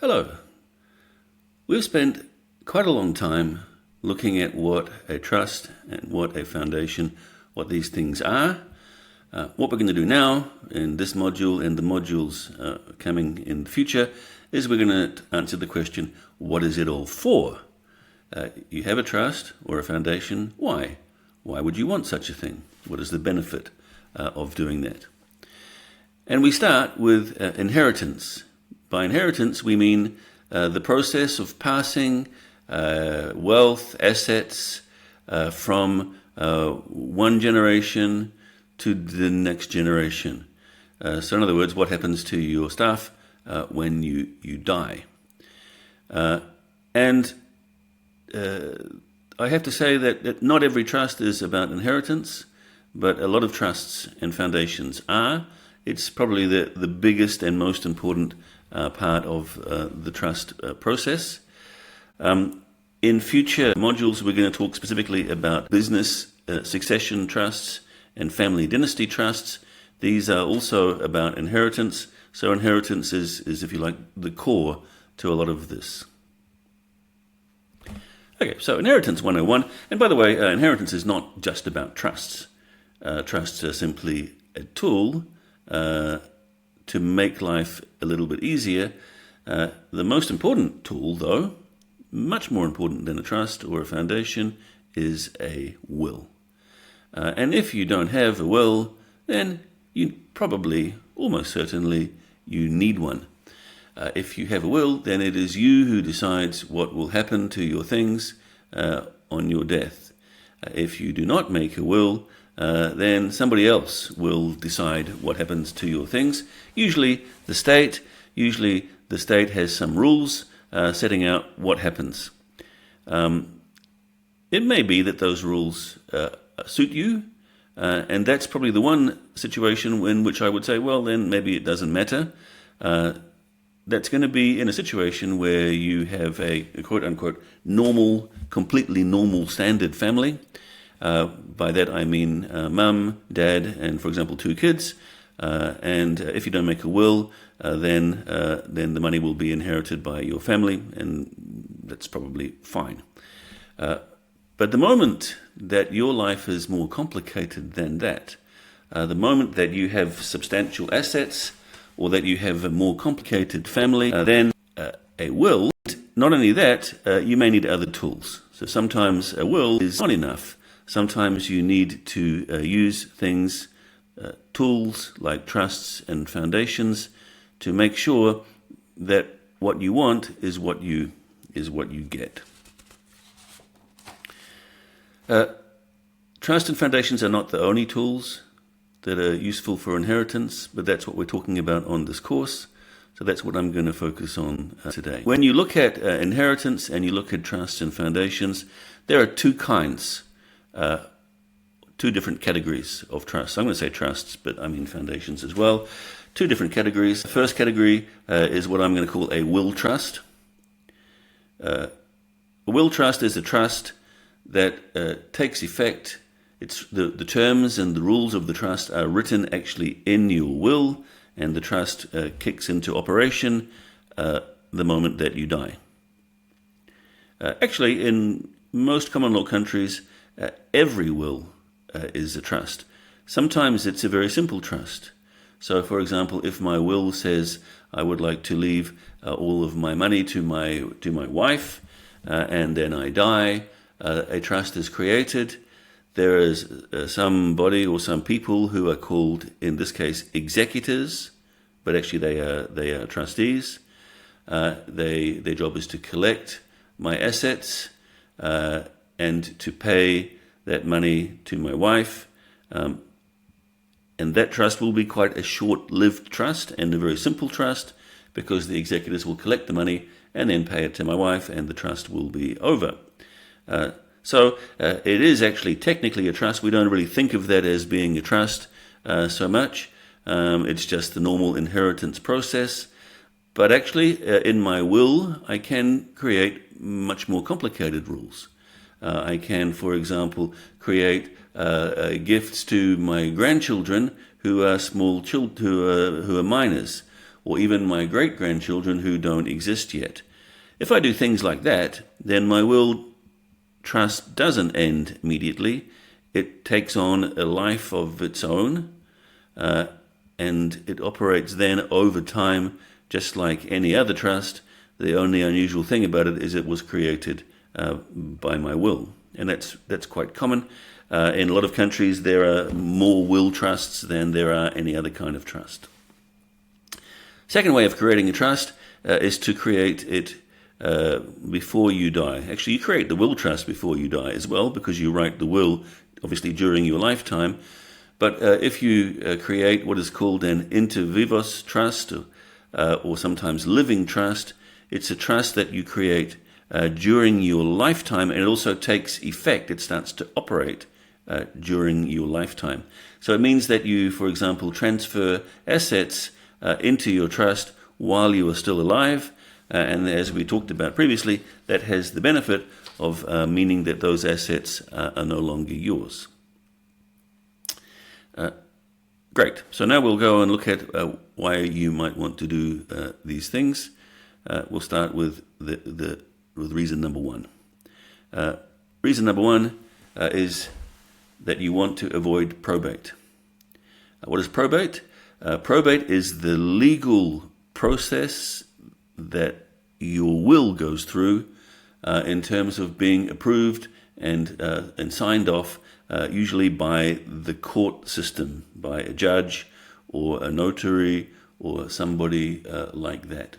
Hello. We've spent quite a long time looking at what a trust and what a foundation, what these things are. What we're going to do now in this module and the modules coming in the future is we're going to answer the question, what is it all for? You have a trust or a foundation. Why? Why would you want such a thing? What is the benefit of doing that? And we start with inheritance. By inheritance, we mean the process of passing wealth, assets from one generation to the next generation. So in other words, what happens to your stuff when you die. And I have to say that not every trust is about inheritance, but a lot of trusts and foundations are. It's probably the biggest and most important part of the trust process. In future modules, we're going to talk specifically about business succession trusts and family dynasty trusts. These are also about inheritance. So inheritance is, if you like, the core to a lot of this. Okay, so Inheritance 101. And by the way, inheritance is not just about trusts. Trusts are simply a tool to make life a little bit easier. The most important tool, though, much more important than a trust or a foundation, is a will. And if you don't have a will, then you probably, almost certainly, you need one. If you have a will, then it is you who decides what will happen to your things on your death. If you do not make a will, then somebody else will decide what happens to your things. Usually the state has some rules setting out what happens. It may be that those rules suit you, and that's probably the one situation in which I would say, well, then maybe it doesn't matter. That's going to be in a situation where you have a quote-unquote normal, completely normal standard family. By that I mean mum, dad, and for example 2 kids. And if you don't make a will, then the money will be inherited by your family, and that's probably fine. But the moment that your life is more complicated than that, the moment that you have substantial assets, or that you have a more complicated family, then a will. Not only that, you may need other tools. So sometimes a will is not enough. Sometimes you need to use things, tools like trusts and foundations, to make sure that what you want is what you get. Trust and foundations are not the only tools that are useful for inheritance, but that's what we're talking about on this course. So that's what I'm going to focus on today. When you look at inheritance and you look at trusts and foundations, there are 2 kinds. 2 different categories of trusts. I'm going to say trusts, but I mean foundations as well. 2 different categories. The first category is what I'm going to call a will trust. A will trust is a trust that takes effect. It's the terms and the rules of the trust are written actually in your will, and the trust kicks into operation the moment that you die. Actually, in most common law countries, every will is a trust. Sometimes it's a very simple trust. So, for example, if my will says I would like to leave all of my money to my wife, and then I die, a trust is created. There is somebody or some people who are called, in this case, executors, but actually they are trustees. Their job is to collect my assets and to pay that money to my wife. And that trust will be quite a short-lived trust and a very simple trust, because the executors will collect the money and then pay it to my wife, and the trust will be over. So it is actually technically a trust. We don't really think of that as being a trust so much. It's just the normal inheritance process. But actually, in my will, I can create much more complicated rules. I can, for example, create gifts to my grandchildren who are small children, who are minors, or even my great-grandchildren who don't exist yet. If I do things like that, then my will trust doesn't end immediately. It takes on a life of its own, and it operates then over time, just like any other trust. The only unusual thing about it is it was created by my will, and that's quite common. In a lot of countries, there are more will trusts than there are any other kind of trust. Second way of creating a trust is to create it before you die. Actually, you create the will trust before you die as well, because you write the will, obviously, during your lifetime. But if you create what is called an inter vivos trust, or sometimes living trust, it's a trust that you create during your lifetime, and it also takes effect. It starts to operate during your lifetime. So it means that you, for example, transfer assets into your trust while you are still alive, and as we talked about previously, that has the benefit of meaning that those assets are no longer yours. Great. So now we'll go and look at why you might want to do these things. We'll start with with reason number one. Reason number one is that you want to avoid probate. What is probate? Probate is the legal process that your will goes through in terms of being approved and signed off, usually by the court system, by a judge or a notary or somebody like that.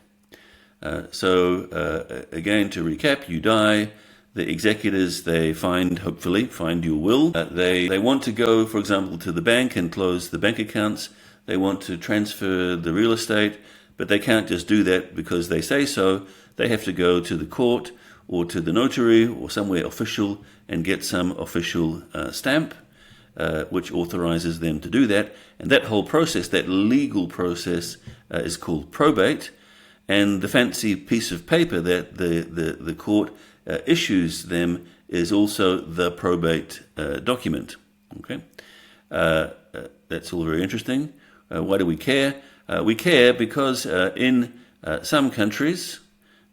So again, to recap, you die. The executors, hopefully find your will. They want to go, for example, to the bank and close the bank accounts. They want to transfer the real estate, but they can't just do that because they say so. They have to go to the court or to the notary or somewhere official and get some official stamp, which authorizes them to do that. And that whole process, that legal process, is called probate. And the fancy piece of paper that the court issues them is also the probate document. Okay, that's all very interesting. Why do we care? We care because in some countries,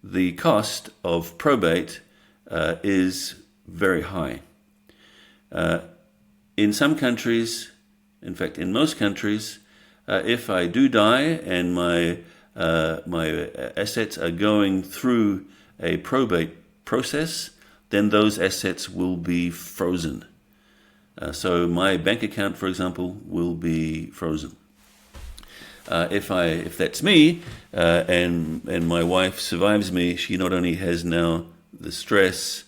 the cost of probate is very high. In some countries, in fact, in most countries, if I do die and my assets are going through a probate process, then those assets will be frozen. So my bank account, for example, will be frozen. If that's me, and my wife survives me, she not only has now the stress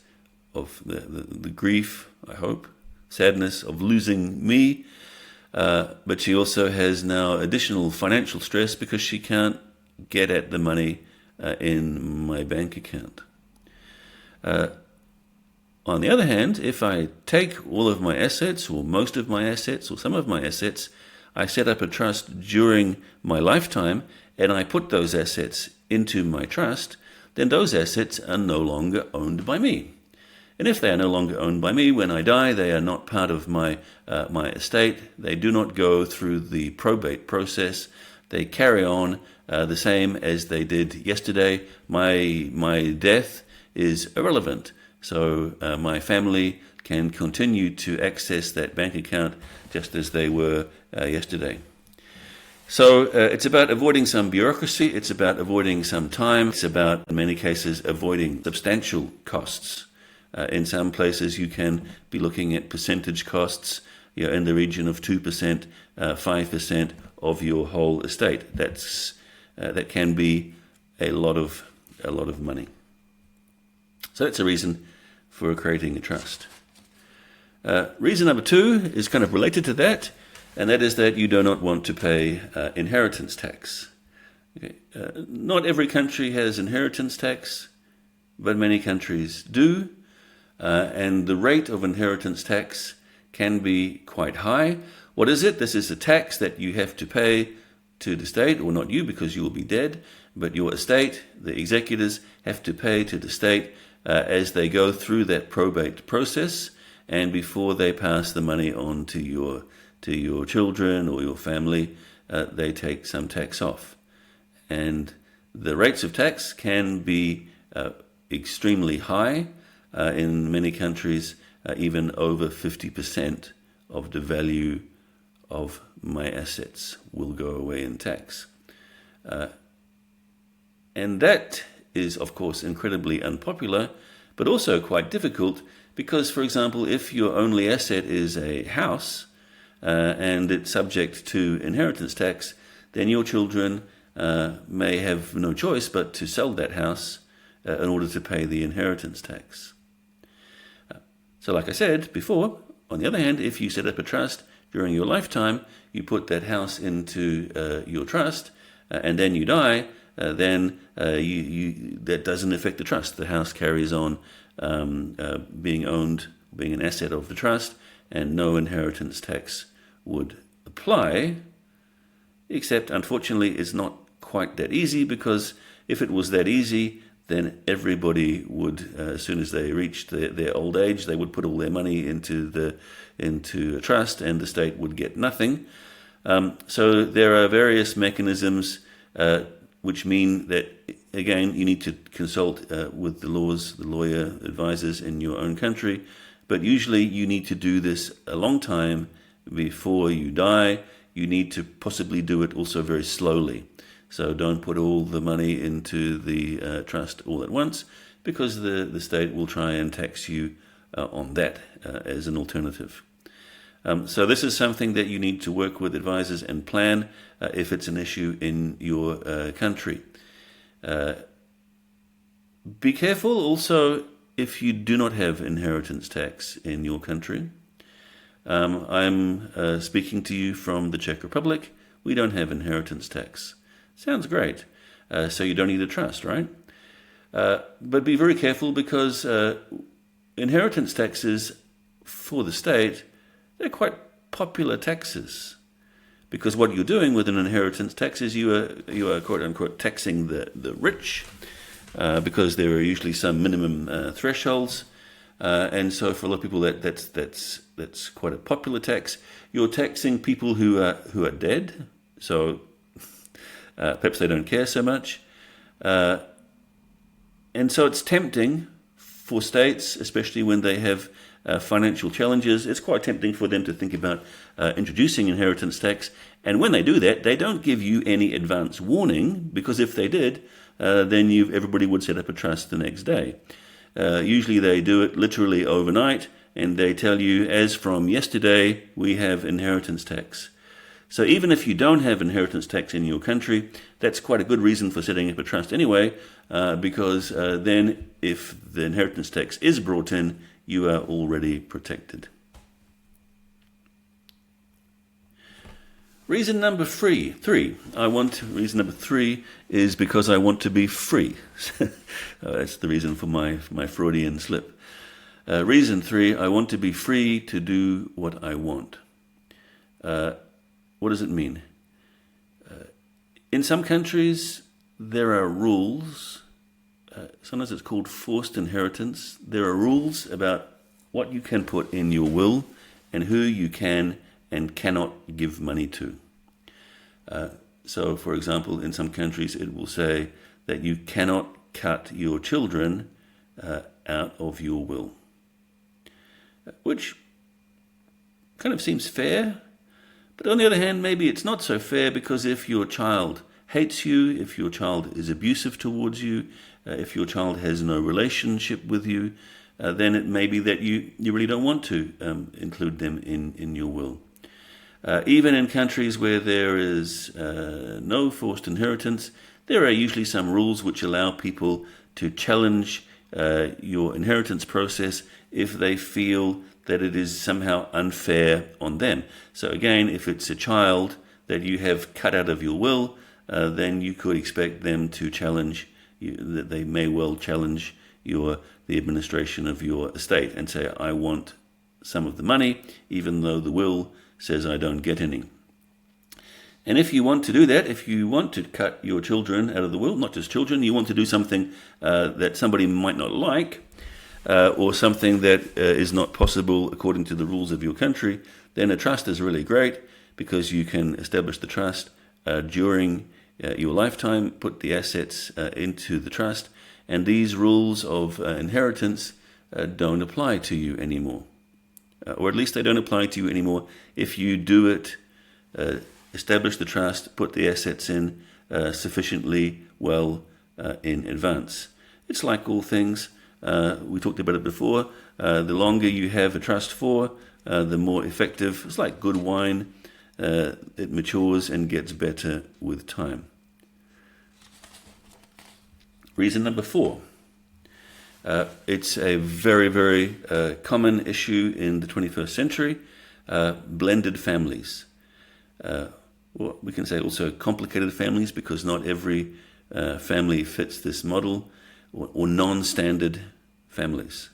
of the grief, I hope, sadness of losing me, but she also has now additional financial stress because she can't get at the money in my bank account. On the other hand, if I take all of my assets, or most of my assets, or some of my assets, I set up a trust during my lifetime, and I put those assets into my trust, then those assets are no longer owned by me. And if they are no longer owned by me, when I die, they are not part of my estate. They do not go through the probate process. They carry on the same as they did yesterday. My death is irrelevant. So my family can continue to access that bank account just as they were yesterday. So it's about avoiding some bureaucracy. It's about avoiding some time. It's about, in many cases, avoiding substantial costs. In some places, you can be looking at percentage costs, in the region of 2%, 5% of your whole estate. That can be a lot of money. So that's a reason for creating a trust. Reason number two is kind of related to that, and that is that you do not want to pay inheritance tax. Okay. Not every country has inheritance tax, but many countries do. And the rate of inheritance tax can be quite high. What is it? This is a tax that you have to pay to the state, or not you because you will be dead, but your estate, the executors, have to pay to the state as they go through that probate process and before they pass the money on to your children or your family, they take some tax off. and the rates of tax can be extremely high. In many countries, even over 50% of the value of my assets will go away in tax. And that is, of course, incredibly unpopular, but also quite difficult because, for example, if your only asset is a house and it's subject to inheritance tax, then your children may have no choice but to sell that house in order to pay the inheritance tax. So like I said before, on the other hand, if you set up a trust during your lifetime, you put that house into your trust, and then you die, then that doesn't affect the trust. The house carries on being owned, being an asset of the trust, and no inheritance tax would apply, except unfortunately it's not quite that easy, because if it was that easy, then everybody would, as soon as they reached their old age, they would put all their money into a trust, and the state would get nothing. So there are various mechanisms which mean that, again, you need to consult with the lawyer advisors in your own country, but usually you need to do this a long time before you die. You need to possibly do it also very slowly. So don't put all the money into the trust all at once, because the state will try and tax you on that as an alternative. So this is something that you need to work with advisors and plan if it's an issue in your country. Be careful also if you do not have inheritance tax in your country. I'm speaking to you from the Czech Republic. We don't have inheritance tax. Sounds great. So you don't need a trust, right? But be very careful, because inheritance taxes for the state, they're quite popular taxes. Because what you're doing with an inheritance tax is you are quote unquote taxing the rich, because there are usually some minimum thresholds. And so for a lot of people that's quite a popular tax. You're taxing people who are dead, so perhaps they don't care so much. And so it's tempting for states, especially when they have financial challenges, it's quite tempting for them to think about introducing inheritance tax. And when they do that, they don't give you any advance warning, because if they did, then everybody would set up a trust the next day. Usually they do it literally overnight, and they tell you, as from yesterday, we have inheritance tax. So even if you don't have inheritance tax in your country, that's quite a good reason for setting up a trust anyway, because then if the inheritance tax is brought in, you are already protected. Reason number three is because I want to be free. That's the reason for my Freudian slip. Reason 3, I want to be free to do what I want. What does it mean? In some countries, there are rules. Sometimes it's called forced inheritance. There are rules about what you can put in your will and who you can and cannot give money to. So, for example, in some countries, it will say that you cannot cut your children out of your will, which kind of seems fair. But on the other hand, maybe it's not so fair, because if your child hates you, if your child is abusive towards you, if your child has no relationship with you, then it may be that you really don't want to include them in your will. Even in countries where there is no forced inheritance, there are usually some rules which allow people to challenge your inheritance process if they feel that it is somehow unfair on them. So again, if it's a child that you have cut out of your will, then you could expect them to challenge you, that they may well challenge the administration of your estate and say, I want some of the money, even though the will says I don't get any. And if you want to do that, if you want to cut your children out of the will, not just children, you want to do something that somebody might not like, or something that is not possible according to the rules of your country, then a trust is really great, because you can establish the trust during your lifetime, put the assets into the trust, and these rules of inheritance don't apply to you anymore. Or at least they don't apply to you anymore if you do it, establish the trust, put the assets in sufficiently well in advance. It's like all things. We talked about it before. The longer you have a trust for, the more effective. It's like good wine. It matures and gets better with time. Reason number 4. It's a very, very common issue in the 21st century, blended families. Well, we can say also complicated families, because not every family fits this model, or non-standard families.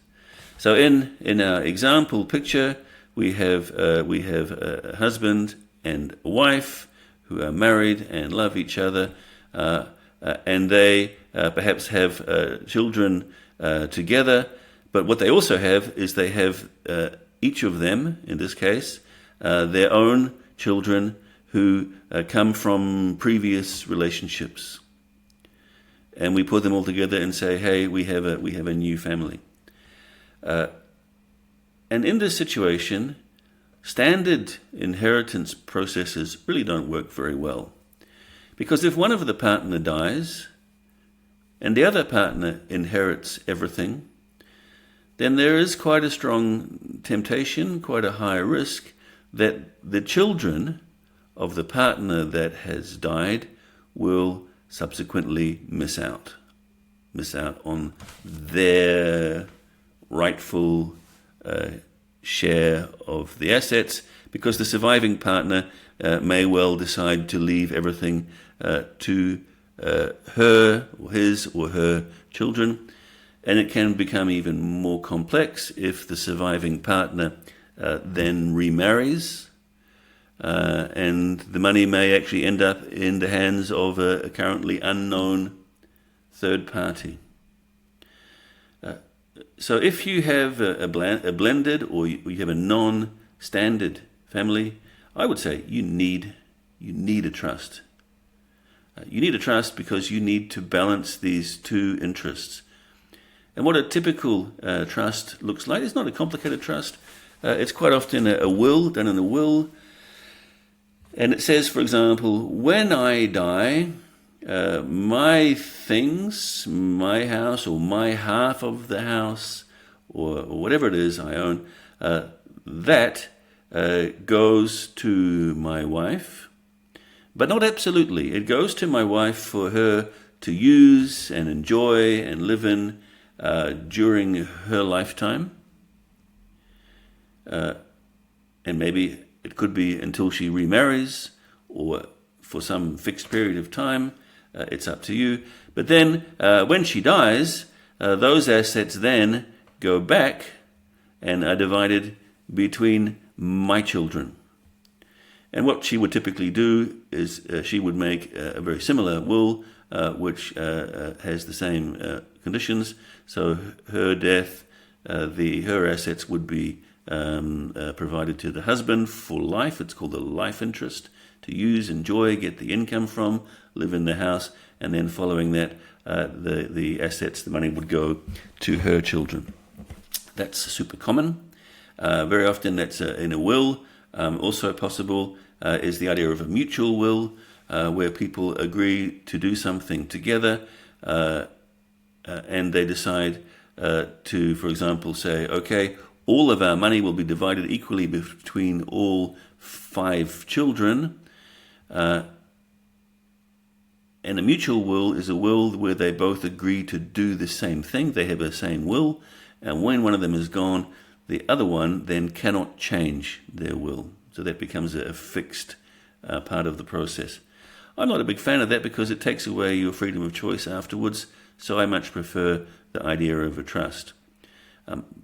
So in our example picture, we have a husband and a wife who are married and love each other, and they perhaps have children together. But what they also have is they have each of them, in this case, their own children who come from previous relationships. And we put them all together and say, hey, we have a new family. And in this situation, standard inheritance processes really don't work very well. Because if one of the partner dies and the other partner inherits everything, then there is quite a strong temptation, quite a high risk, that the children of the partner that has died will subsequently miss out on their rightful share of the assets, because the surviving partner may well decide to leave everything to her or his or her children. And it can become even more complex if the surviving partner then remarries, and the money may actually end up in the hands of a currently unknown third party. So if you have a blended or you have a non-standard family, I would say you need a trust. You need a trust because you need to balance these two interests. And what a typical trust looks like, it's not a complicated trust. It's quite often a will, done in a will. And it says, for example, when I die, my things, my house, or my half of the house, or whatever it is I own, that goes to my wife. But not absolutely. It goes to my wife for her to use and enjoy and live in during her lifetime. And maybe it could be until she remarries, or for some fixed period of time. It's up to you. But then when she dies, those assets then go back and are divided between my children. And what she would typically do is she would make a very similar will, which has the same conditions. So her death, her assets would be provided to the husband for life. It's called the life interest, to use, enjoy, get the income from, live in the house, and then following that, the assets, the money would go to her children. That's super common. Very often that's in a will. Also possible is the idea of a mutual will, where people agree to do something together, and they decide to, for example, say, okay, all of our money will be divided equally between all 5 children. And a mutual will is a will where they both agree to do the same thing. They have the same will, and when one of them is gone, the other one then cannot change their will. So that becomes a fixed part of the process. I'm not a big fan of that because it takes away your freedom of choice afterwards, so I much prefer the idea of a trust.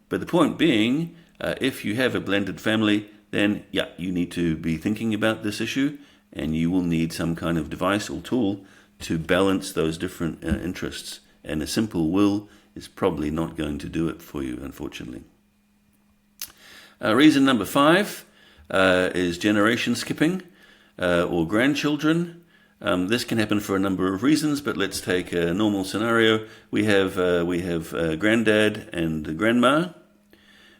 But the point being, if you have a blended family, then you need to be thinking about this issue, and you will need some kind of device or tool to balance those different interests. And a simple will is probably not going to do it for you, unfortunately. Reason number 5 is generation skipping, or grandchildren. This can happen for a number of reasons, but let's take a normal scenario. We have granddad and grandma.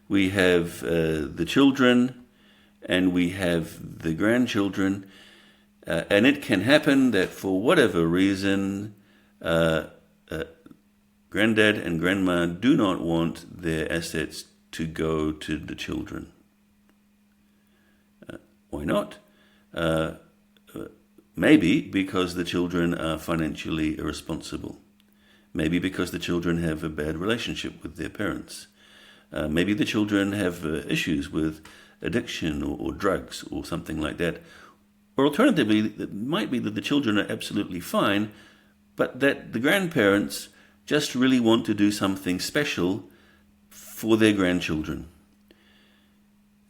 We have the children, and we have the grandchildren. And it can happen that for whatever reason, granddad and grandma do not want their assets to go to the children. Why not? Maybe because the children are financially irresponsible. Maybe because the children have a bad relationship with their parents. Maybe the children have issues with addiction or drugs or something like that. Or alternatively, it might be that the children are absolutely fine, but that the grandparents just really want to do something special for their grandchildren.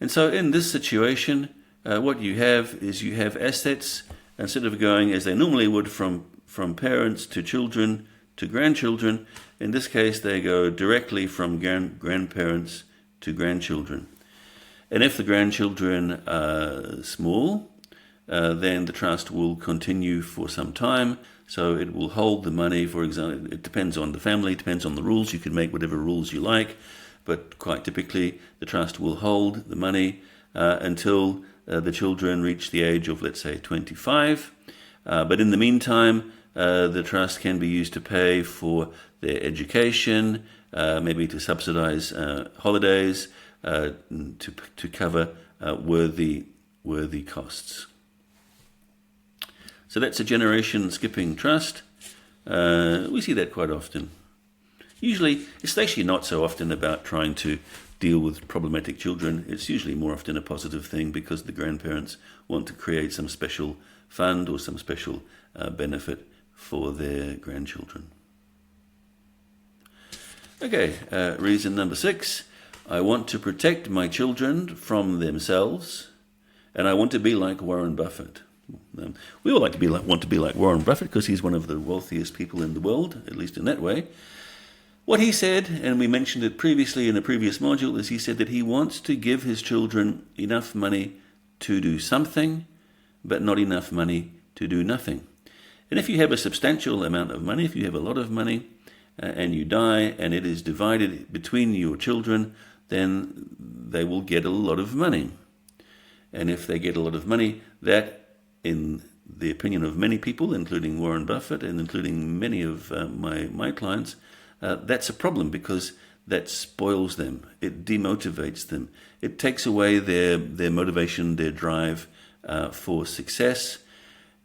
And so in this situation, what you have is you have assets, instead of going as they normally would from parents to children to grandchildren, in this case they go directly from grandparents to grandchildren. And if the grandchildren are small, then the trust will continue for some time. So it will hold the money, for example. It depends on the family, depends on the rules. You can make whatever rules you like, but quite typically the trust will hold the money until the children reach the age of, let's say, 25. But in the meantime, the trust can be used to pay for their education, maybe to subsidize holidays, to cover worthy costs. So that's a generation skipping trust. We see that quite often. Usually, it's actually not so often about trying to deal with problematic children. It's usually more often a positive thing because the grandparents want to create some special fund or some special benefit for their grandchildren. Okay, reason number 6. I want to protect my children from themselves, and I want to be like Warren Buffett. We all want to be like Warren Buffett because he's one of the wealthiest people in the world, at least in that way. What he said, and we mentioned it previously in a previous module, is he said that he wants to give his children enough money to do something, but not enough money to do nothing. And if you have a substantial amount of money, if you have a lot of money, and you die, and it is divided between your children, then they will get a lot of money. And if they get a lot of money, that, in the opinion of many people, including Warren Buffett and including many of my clients, that's a problem because that spoils them. It demotivates them. It takes away their motivation, their drive for success.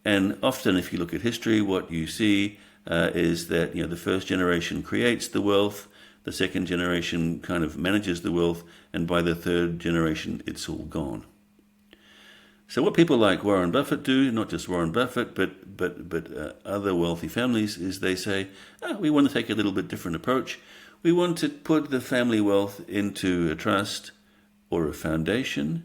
And often, if you look at history, what you see is that the first generation creates the wealth, the second generation kind of manages the wealth, and by the third generation, it's all gone. So what people like Warren Buffett do, not just Warren Buffett, but other wealthy families, is they say, we want to take a little bit different approach. We want to put the family wealth into a trust or a foundation,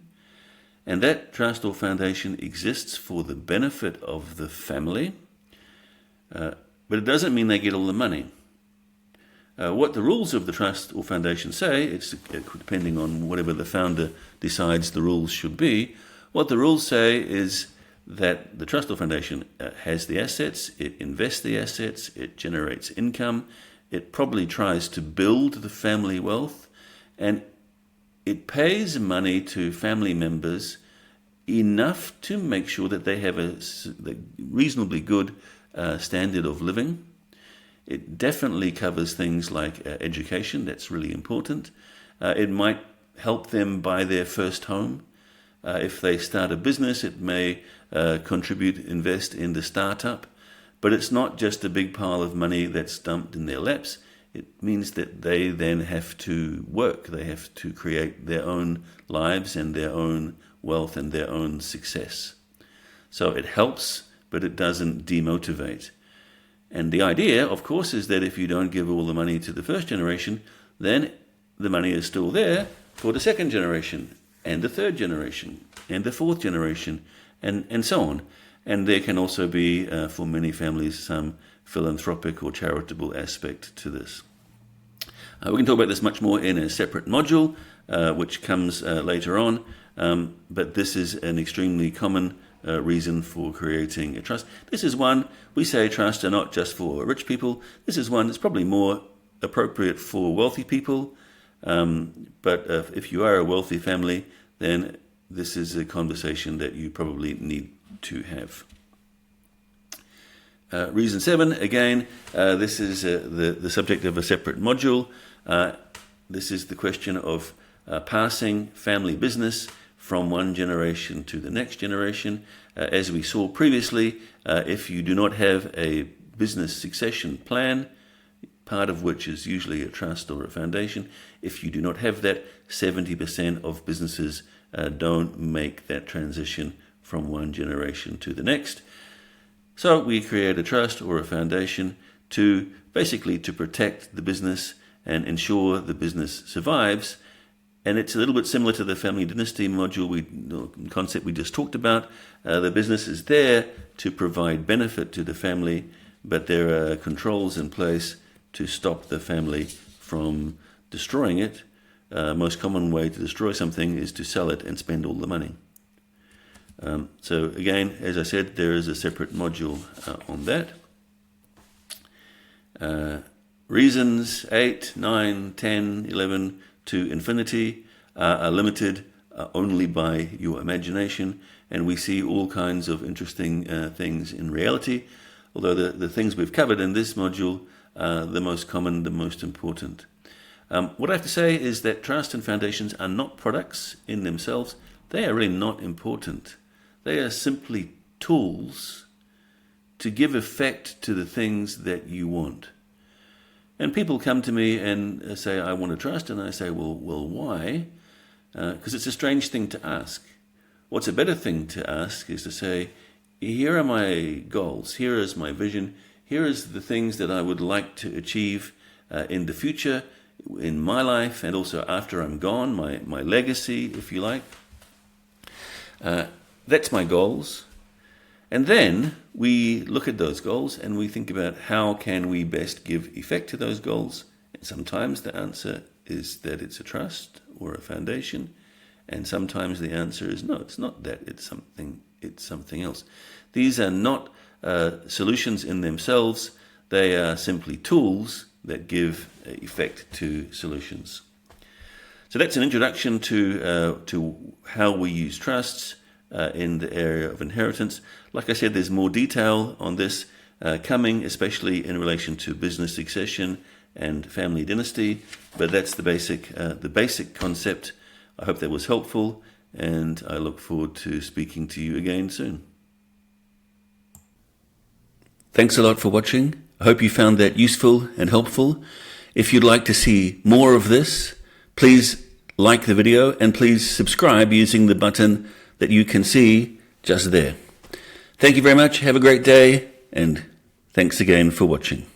and that trust or foundation exists for the benefit of the family, but it doesn't mean they get all the money. What the rules of the trust or foundation say, it's depending on whatever the founder decides the rules should be. What the rules say is that the trust or foundation has the assets, it invests the assets, it generates income, it probably tries to build the family wealth, and it pays money to family members enough to make sure that they have a reasonably good standard of living. It definitely covers things like education, that's really important. It might help them buy their first home. If they start a business, it may invest in the startup. But it's not just a big pile of money that's dumped in their laps. It means that they then have to work. They have to create their own lives and their own wealth and their own success. So it helps, but it doesn't demotivate. And the idea, of course, is that if you don't give all the money to the first generation, then the money is still there for the second generation, and the third generation, and the fourth generation, and so on. And there can also be, for many families, some philanthropic or charitable aspect to this. We can talk about this much more in a separate module, which comes later on, but this is an extremely common reason for creating a trust. This is one, we say trusts are not just for rich people. This is one that's probably more appropriate for wealthy people. But if you are a wealthy family, then this is a conversation that you probably need to have. Reason 7, again, this is the subject of a separate module. This is the question of passing family business from one generation to the next generation. As we saw previously, if you do not have a business succession plan, part of which is usually a trust or a foundation, if you do not have that, 70% of businesses don't make that transition from one generation to the next. So we create a trust or a foundation to basically to protect the business and ensure the business survives. And it's a little bit similar to the family dynasty module concept we just talked about. The business is there to provide benefit to the family, but there are controls in place to stop the family from destroying it. Most common way to destroy something is to sell it and spend all the money. So again, as I said, there is a separate module on that. Reasons 8, 9, 10, 11 to infinity are limited only by your imagination, and we see all kinds of interesting things in reality, although the things we've covered in this module are the most common, the most important. What I have to say is that trust and foundations are not products in themselves. They are really not important. They are simply tools to give effect to the things that you want. And people come to me and say, I want a trust, and I say, well, why? Because it's a strange thing to ask. What's a better thing to ask is to say, here are my goals, here is my vision, here is the things that I would like to achieve in the future, in my life, and also after I'm gone, my legacy, if you like. That's my goals. And then we look at those goals and we think about how can we best give effect to those goals. And sometimes the answer is that it's a trust or a foundation. And sometimes the answer is no, it's not that, it's something else. These are not solutions in themselves. They are simply tools that give effect to solutions. So that's an introduction to how we use trusts in the area of inheritance. Like I said, there's more detail on this coming, especially in relation to business succession and family dynasty, but that's the basic concept. I hope that was helpful, and I look forward to speaking to you again soon. Thanks a lot for watching. I hope you found that useful and helpful. If you'd like to see more of this, please like the video and please subscribe using the button that you can see just there. Thank you very much. Have a great day, and thanks again for watching.